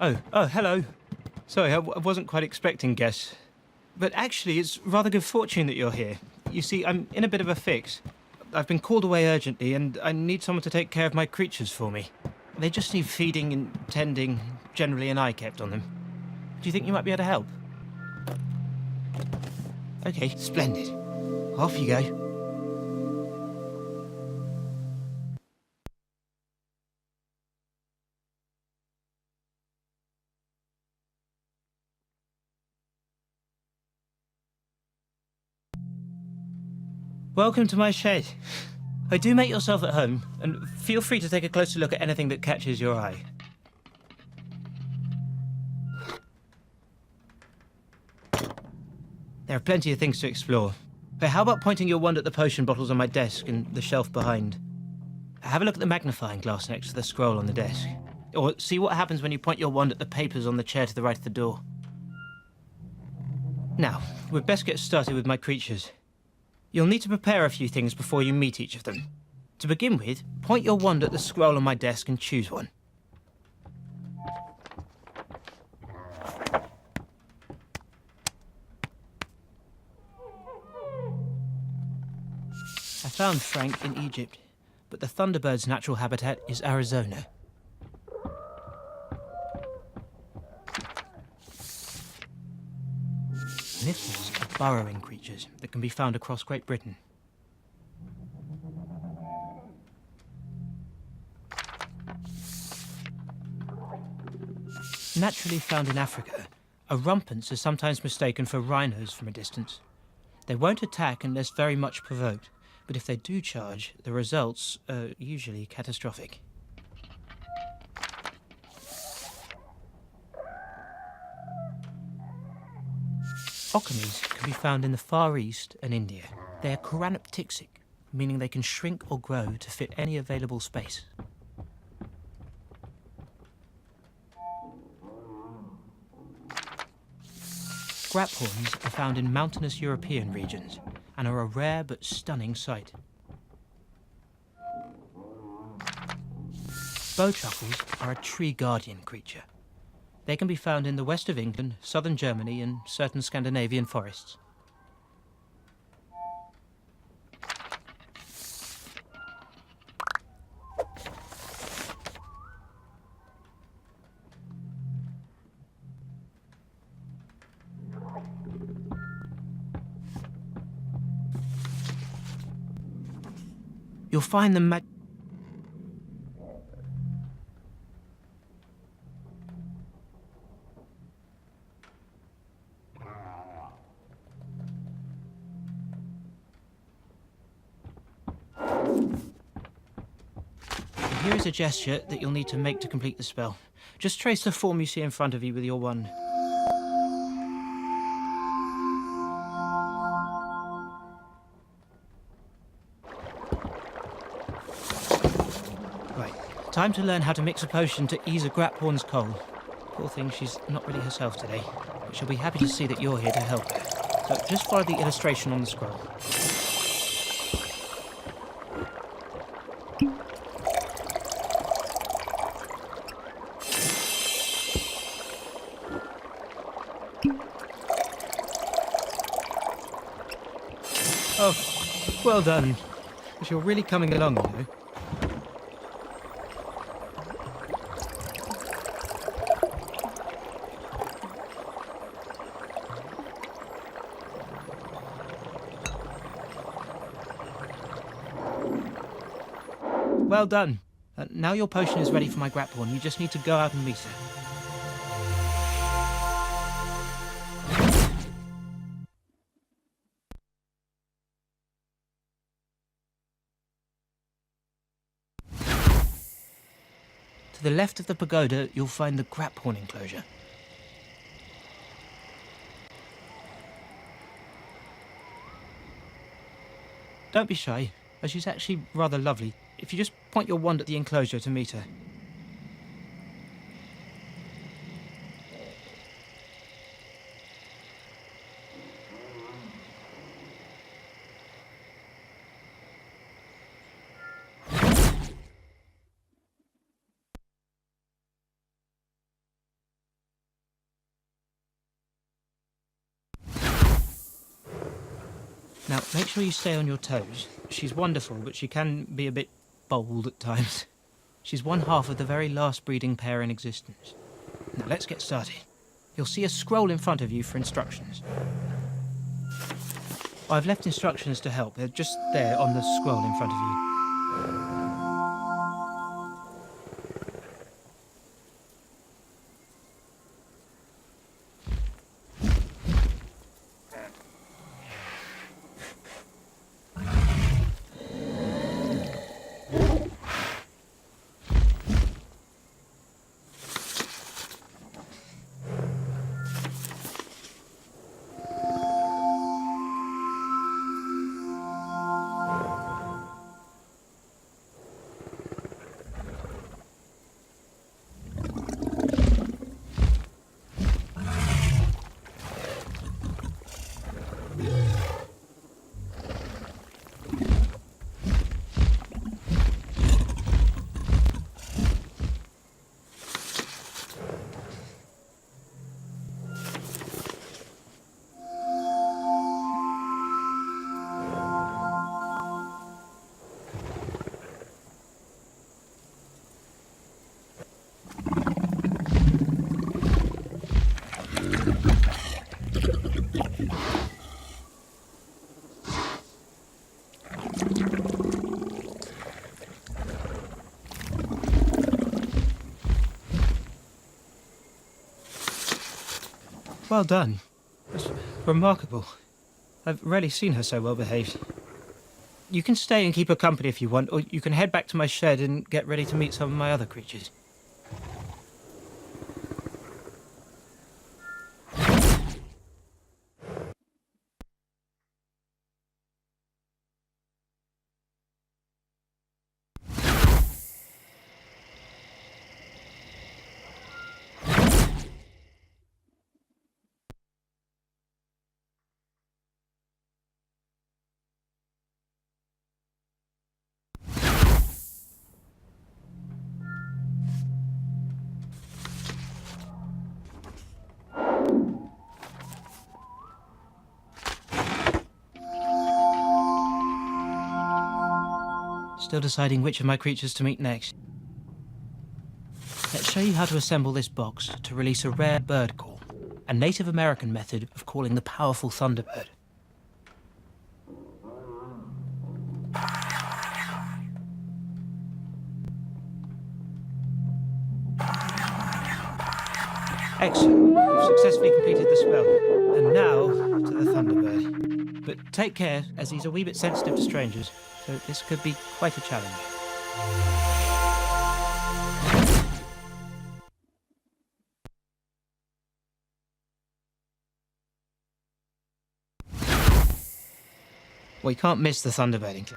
Oh, hello. Sorry, I wasn't quite expecting guests. But actually, it's rather good fortune that you're here. You see, I'm in a bit of a fix. I've been called away urgently, and I need someone to take care of my creatures for me. They just need feeding and tending, generally an eye kept on them. Do you think you might be able to help? Okay, splendid. Off you go. Welcome to my shed. I do make yourself at home, and feel free to take a closer look at anything that catches your eye. There are plenty of things to explore. But how about pointing your wand at the potion bottles on my desk and the shelf behind? Have a look at the magnifying glass next to the scroll on the desk. Or see what happens when you point your wand at the papers on the chair to the right of the door. Now, we'd best get started with my creatures. You'll need to prepare a few things before you meet each of them. To begin with, point your wand at the scroll on my desk and choose one. I found Frank in Egypt, but the thunderbird's natural habitat is Arizona. Niffles are burrowing creatures that can be found across Great Britain. Naturally found in Africa, rumpants are sometimes mistaken for rhinos from a distance. They won't attack unless very much provoked, but if they do charge, the results are usually catastrophic. Okamis can be found in the Far East and India. They are choranoptyxic, meaning they can shrink or grow to fit any available space. Graphorns are found in mountainous European regions and are a rare but stunning sight. Bowtruckles are a tree guardian creature. They can be found in the west of England, southern Germany, and certain Scandinavian forests. You'll find them Here is a gesture that you'll need to make to complete the spell. Just trace the form you see in front of you with your wand. Right, time to learn how to mix a potion to ease a Graphorn's cold. Poor thing, she's not really herself today, but she'll be happy to see that you're here to help her. So just follow the illustration on the scroll. Oh, well done. Because you're really coming along, you know. Well done. Now your potion is ready for my Graphorn. You just need to go out and meet her. To the left of the pagoda, you'll find the Graphorn enclosure. Don't be shy, as she's actually rather lovely. If you just point your wand at the enclosure to meet her. make sure you stay on your toes. She's wonderful, but she can be a bit bold at times. She's one half of the very last breeding pair in existence. Now let's get started. You'll see a scroll in front of you for instructions. I've left instructions to help. They're just there on the scroll in front of you. Well done. That's remarkable. I've rarely seen her so well behaved. You can stay and keep her company if you want, or you can head back to my shed and get ready to meet some of my other creatures. Still deciding which of my creatures to meet next. Let's show you how to assemble this box to release a rare bird call, a Native American method of calling the powerful thunderbird. Excellent. You've successfully completed the spell. And now to the thunderbird. But take care, as he's a wee bit sensitive to strangers, so this could be quite a challenge. Well, you can't miss the thunderbirding.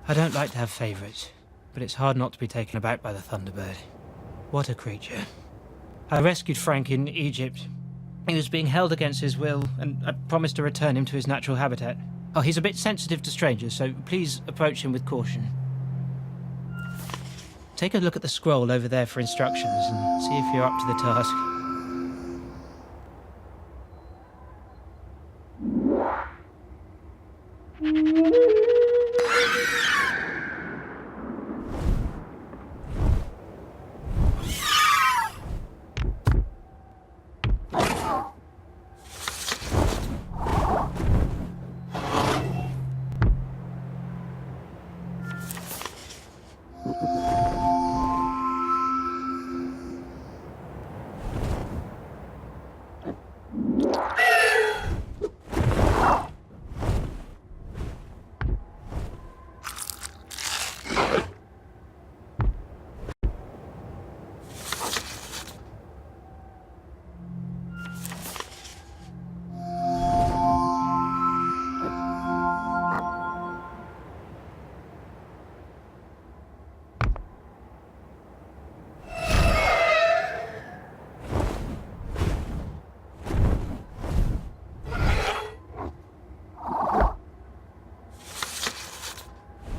I don't like to have favourites, but it's hard not to be taken aback by the thunderbird. What a creature. I rescued Frank in Egypt. He was being held against his will, and I promised to return him to his natural habitat. Oh, he's a bit sensitive to strangers, so please approach him with caution. Take a look at the scroll over there for instructions and see if you're up to the task.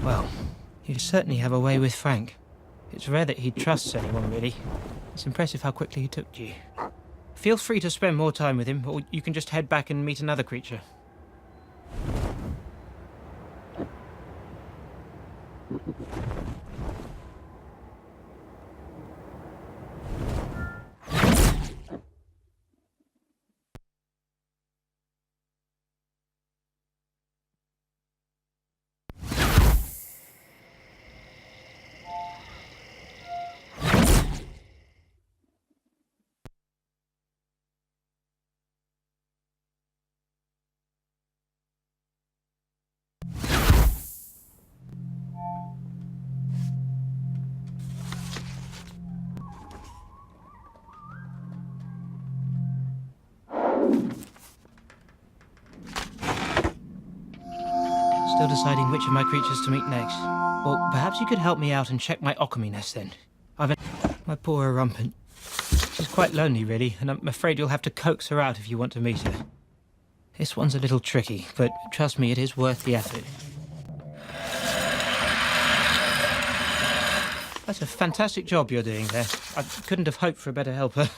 Well, you certainly have a way with Frank. It's rare that he trusts anyone, really. It's impressive how quickly he took to you. Feel free to spend more time with him, or you can just head back and meet another creature. Still deciding which of my creatures to meet next. Well, perhaps you could help me out and check my Occamy nest then. My poor Rumpant. She's quite lonely, really, and I'm afraid you'll have to coax her out if you want to meet her. This one's a little tricky, but trust me, it is worth the effort. That's a fantastic job you're doing there. I couldn't have hoped for a better helper.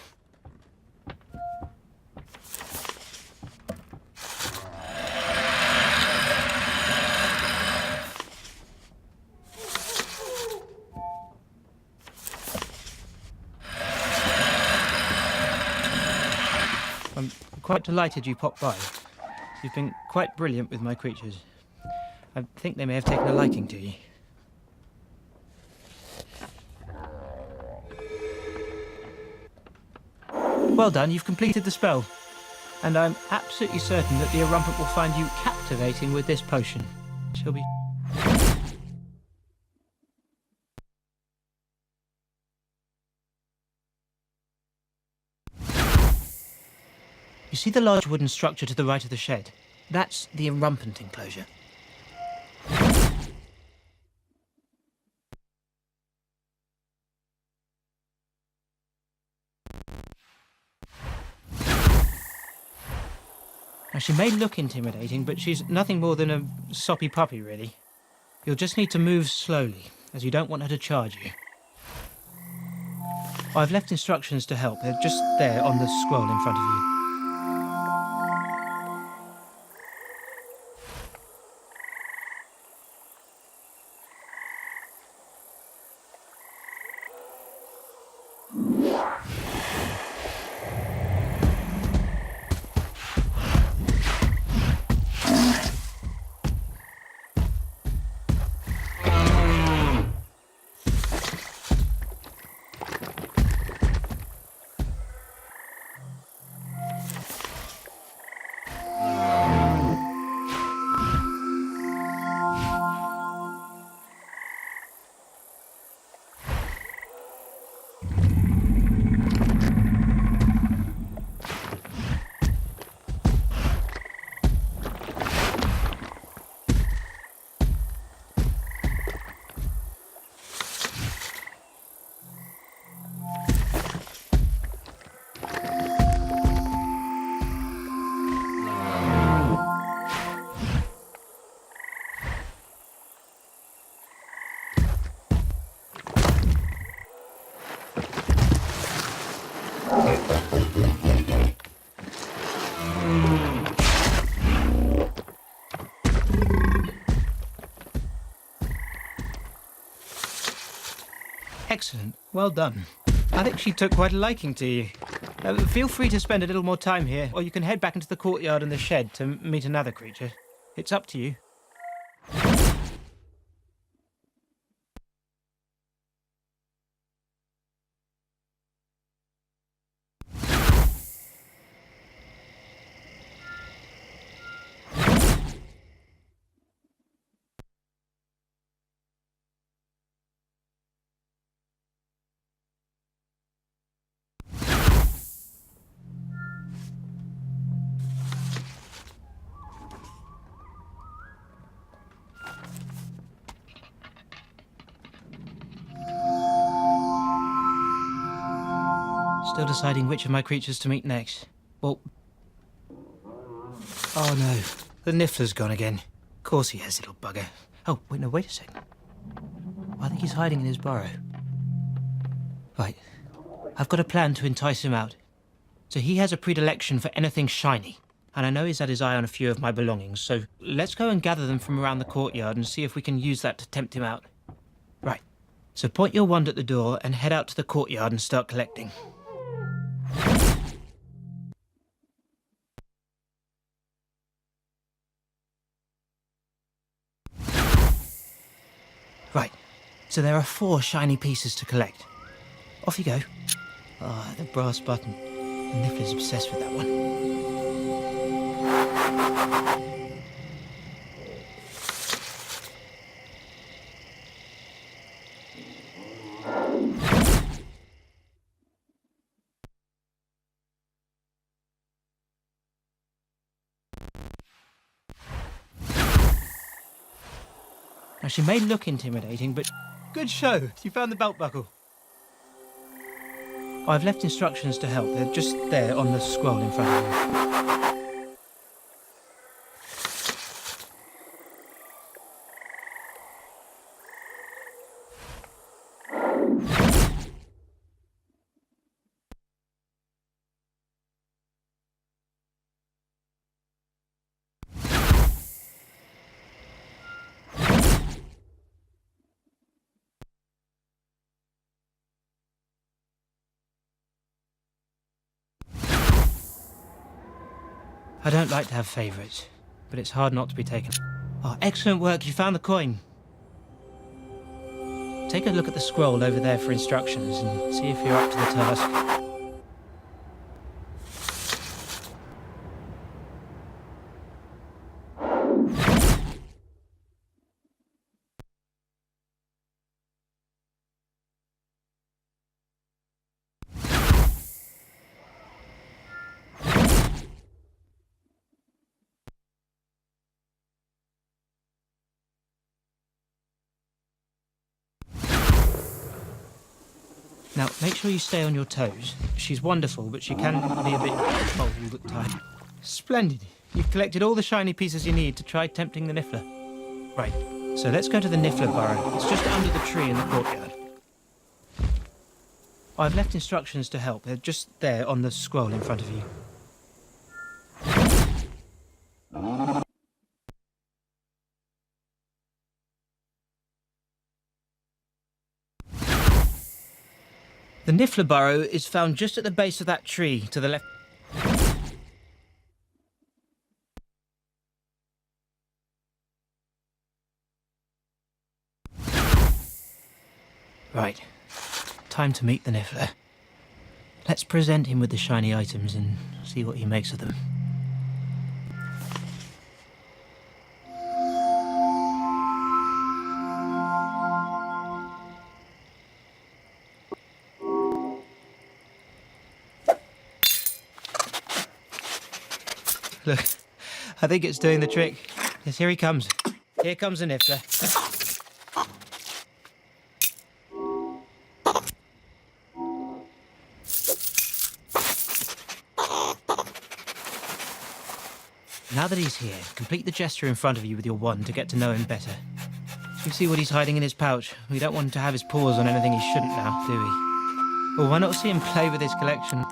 I'm quite delighted you popped by. You've been quite brilliant with my creatures. I think they may have taken a liking to you. Well done, you've completed the spell. And I'm absolutely certain that the Rumpant will find you captivating with this potion. She'll be... You see the large wooden structure to the right of the shed? That's the Rumpant enclosure. Now, she may look intimidating, but she's nothing more than a soppy puppy, really. You'll just need to move slowly, as you don't want her to charge you. I've left instructions to help. They're just there on the scroll in front of you. Excellent. Well done. I think she took quite a liking to you. Feel free to spend a little more time here, or you can head back into the courtyard and the shed to meet another creature. It's up to you. Still deciding which of my creatures to meet next. Well... Oh no, the Niffler's gone again. Of course he has, little bugger. Oh, wait a second. I think he's hiding in his burrow. Right. I've got a plan to entice him out. So he has a predilection for anything shiny. And I know he's had his eye on a few of my belongings, so let's go and gather them from around the courtyard and see if we can use that to tempt him out. Right. So point your wand at the door and head out to the courtyard and start collecting. Right. So there are 4 shiny pieces to collect. Off you go. Ah, the brass button. Niffler's obsessed with that one. Now, she may look intimidating, but good show. You found the belt buckle. I've left instructions to help. They're just there on the scroll in front of you. I don't like to have favourites, but it's hard not to be taken. Oh, excellent work. You found the coin. Take a look at the scroll over there for instructions and see if you're up to the task. Now, make sure you stay on your toes. She's wonderful, but she can be a bit bold at times. Splendid. You've collected all the shiny pieces you need to try tempting the Niffler. Right, so let's go to the Niffler burrow. It's just under the tree in the courtyard. I've left instructions to help. They're just there on the scroll in front of you. The Niffler burrow is found just at the base of that tree to the left. Right. Time to meet the Niffler. Let's present him with the shiny items and see what he makes of them. Look, I think it's doing the trick. Yes, here he comes. Here comes the Niffler. Now that he's here, complete the gesture in front of you with your wand to get to know him better. You see what he's hiding in his pouch. We don't want him to have his paws on anything he shouldn't now, do we? Well, why not see him play with his collection?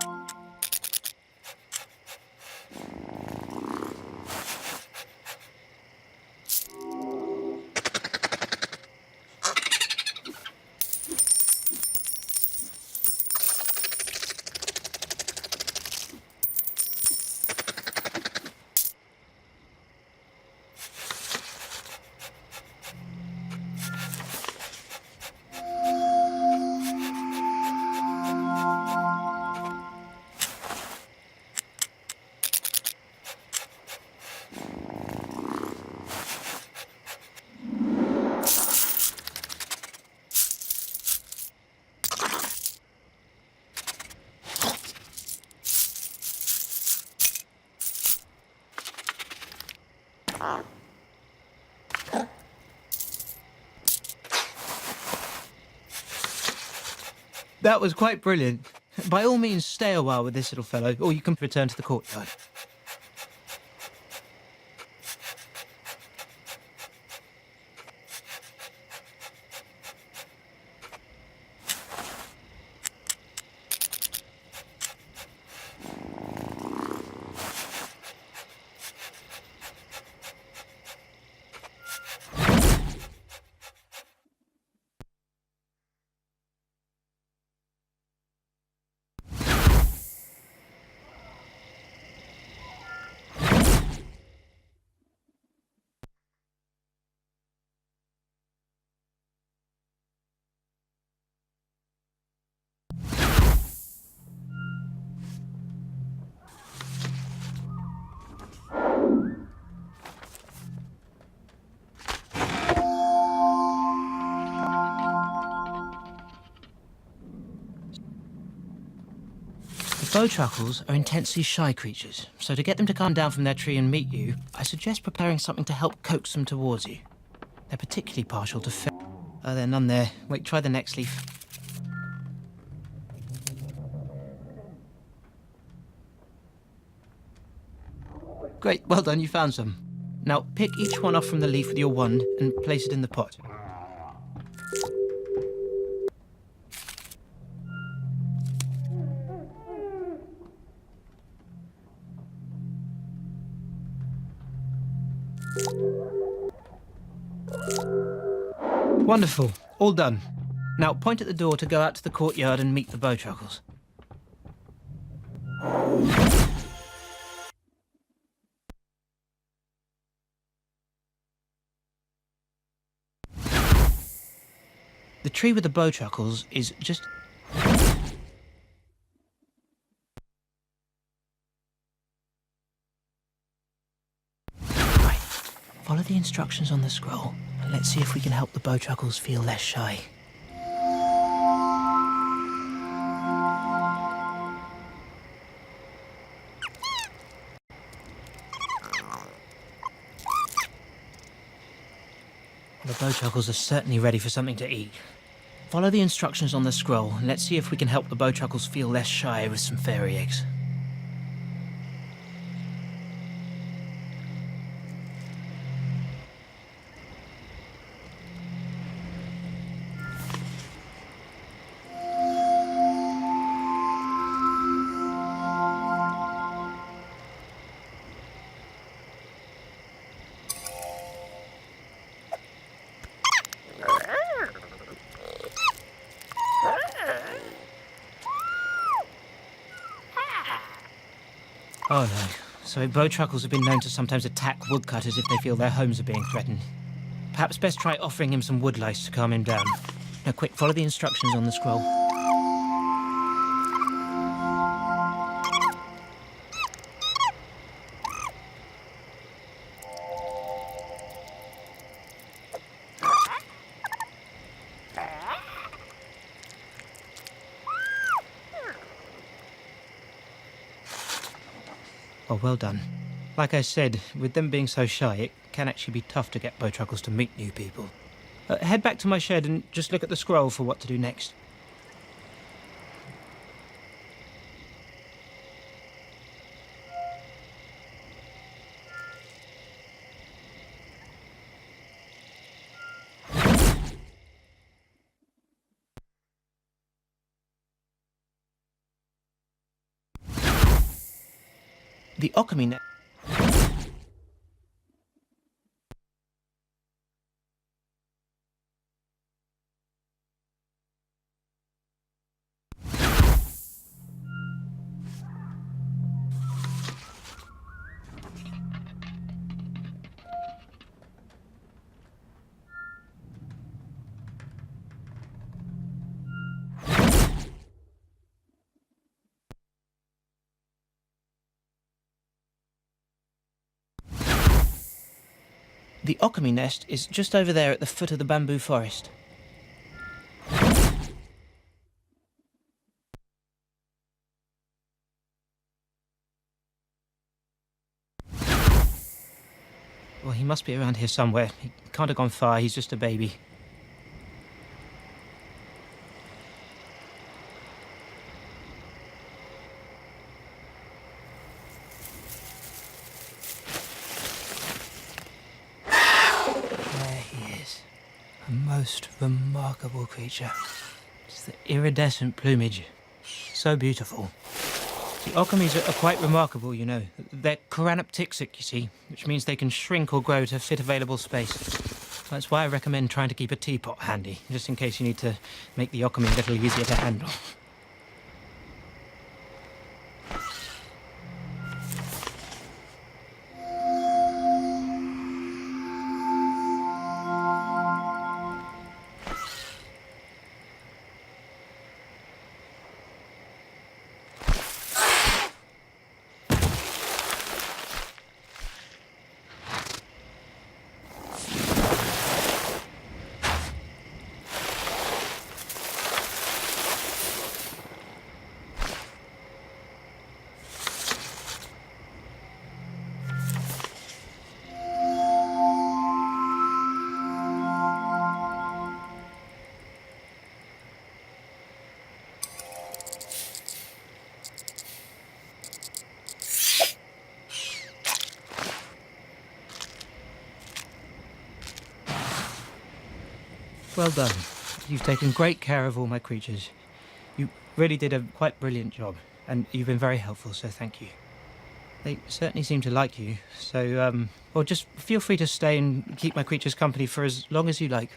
That was quite brilliant. By all means, stay a while with this little fellow, or you can return to the courtyard. Bowtruckles are intensely shy creatures, so to get them to calm down from their tree and meet you, I suggest preparing something to help coax them towards you. They're particularly partial to oh, there are none there. Wait, try the next leaf. Great, well done, you found some. Now, pick each one off from the leaf with your wand and place it in the pot. Wonderful, all done. Now, point at the door to go out to the courtyard and meet the Bowtruckles. The tree with the Bowtruckles is just... Right. Follow the instructions on the scroll, and let's see if we can help the Bowtruckles feel less shy. The Bowtruckles are certainly ready for something to eat. Follow the instructions on the scroll, and let's see if we can help the Bowtruckles feel less shy with some fairy eggs. Oh no. So Bowtruckles have been known to sometimes attack woodcutters if they feel their homes are being threatened. Perhaps best try offering him some wood lice to calm him down. Now quick, follow the instructions on the scroll. Oh, well done. Like I said, with them being so shy, it can actually be tough to get Bowtruckles to meet new people. Head back to my shed and just look at the scroll for what to do next. The alchemy net. The alchemy nest is just over there at the foot of the bamboo forest. Well, he must be around here somewhere. He can't have gone far, he's just a baby. A most remarkable creature. It's the iridescent plumage. So beautiful. The alchemies are quite remarkable, you know. They're choranoptyxic, you see, which means they can shrink or grow to fit available space. That's why I recommend trying to keep a teapot handy, just in case you need to make the alchemy a little easier to handle. well done. You've taken great care of all my creatures. You really did a quite brilliant job, and you've been very helpful, so thank you. They certainly seem to like you, so, well, just feel free to stay and keep my creatures company for as long as you like.